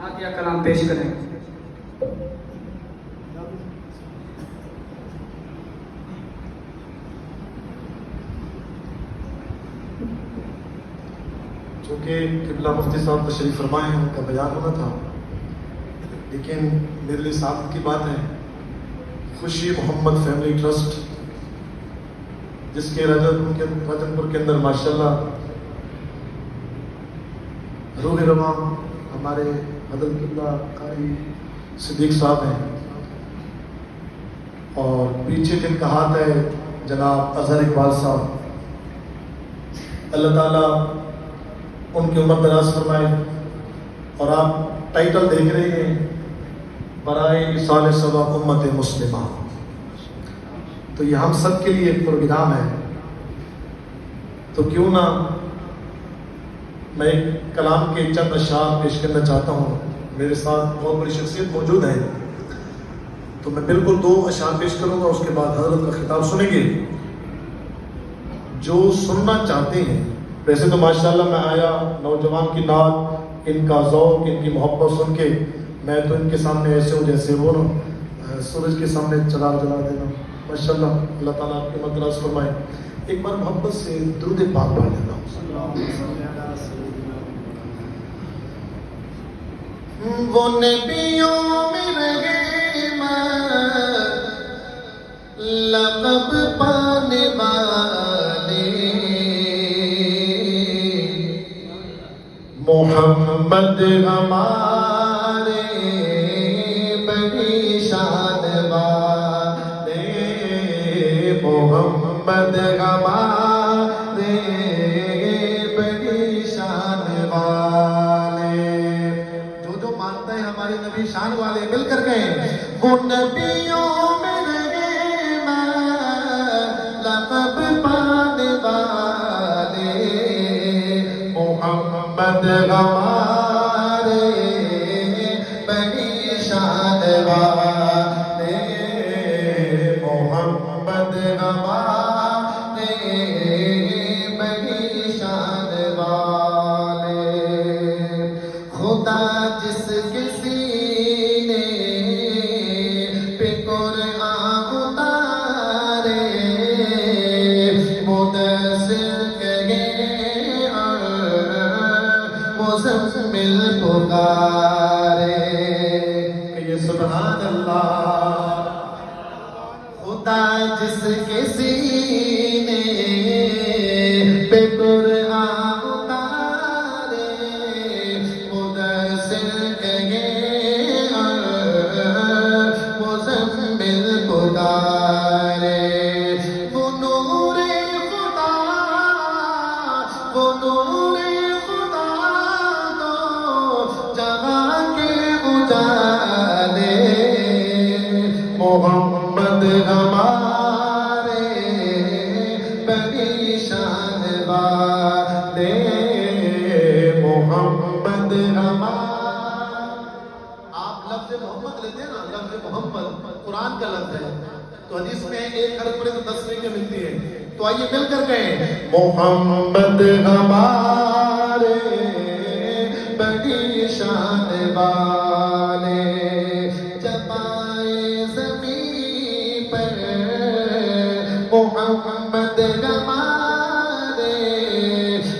عطیہ کلام پیش کریں۔ چونکہ قبلہ مفتی صاحب تشریف فرمائے ان کا بیان ہونا تھا، لیکن میرے لیے سعادت کی بات ہے خوشی محمد فیملی ٹرسٹ، جس کے راجن پور کے اندر ماشاءاللہ روح رواں ہمارے حضرت قبلہ قاری صدیق صاحب ہیں، اور پیچھے جن کا ہاتھ ہے جناب اظہر اقبال صاحب، اللہ تعالیٰ ان کی عمر دراز فرمائے۔ اور آپ ٹائٹل دیکھ رہے ہیں برائے مثال سبا امت مسلمہ، تو یہ ہم سب کے لیے ایک پروگرام ہے، تو کیوں نہ میں ایک کلام کے چند اشعار پیش کرنا چاہتا ہوں۔ میرے ساتھ بہت بڑی شخصیت موجود ہے، تو میں بالکل 2 اشعار پیش کروں گا، اس کے بعد حضرت کا خطاب سنیں گے۔ جو سننا چاہتے ہیں، ویسے تو ماشاءاللہ میں آیا نوجوان کی نعت، ان کا ذوق، ان کی محبت سن کے میں تو ان کے سامنے ایسے ہوں جیسے وہ سورج کے سامنے چراغ جلا دینا۔ ماشاءاللہ اللہ تعالیٰ آپ کی مدراز فرمائے۔ ایک بار محبت سے درود پاک پڑھ لیتا ہوں۔ وہ نبیوں میں رہے لقب پانے والے محمد ہمارے بڑی شان والے، محمد ہمارے بڑی شان والے، جو مانتا ہے ہمارے نبی شان والے مل کر گئے۔ وہ نبیوں میں رہے لقب پانے والے محمد ہمارے بڑی شان والے، محمد ہمارے بڑی شان والے۔ خدا جس کے سینے پہ قرآن اتارے، مدثر کہے مزمل پکارے، کہ سبحان اللہ۔ خدا جس کے سینے پہ قرآن اتارے، مدثر کہے مزمل پکارے، وہ نور خدا، وہ نور محمد ہمارے بڑی شان والے، محمد ہمارے۔ آپ لفظ محمد لیتے ہیں نا، لفظ محمد قرآن کا لفظ ہے، تو حدیث میں ایک حرف پڑے تو 10 نیکیاں ملتی ہیں، تو آئیے مل کر کہیں محمد ہمارے بڑی شان والے۔ جب آئے زمین پر محمد ہمارے،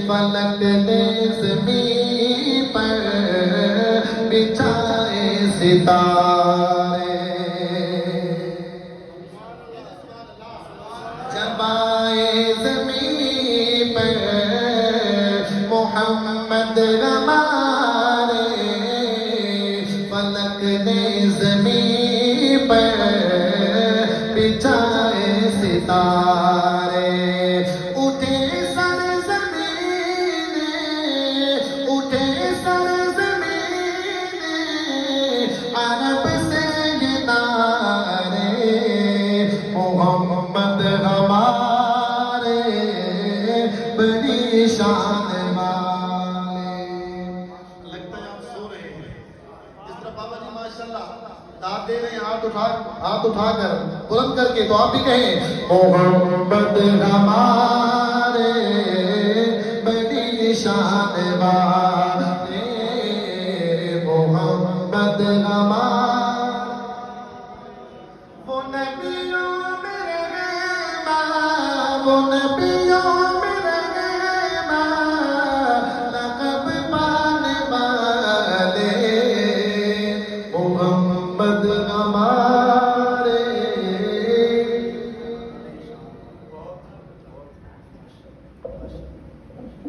فلک نے زمین پر بچھائے ستارے، جب آئے زمین پر محمد ہمارے، فلک نے زمین پر بچھائے ستارے، اٹھے سر زمین، اٹھے سر زمین، عرب سے یہ نعرے، محمد ہمارے بڑی شان والے۔ لگتا ہے آپ سو رہے ہیں، جس طرح بابا جی ماشاءاللہ داد دے رہے ہیں ہاتھ اٹھا کر بلند کر کے، تو آپ بھی کہیں محمد ہمارے بڑی شان والے، محمد بدغماں وہ نبیوں میں رہباں وہ نبی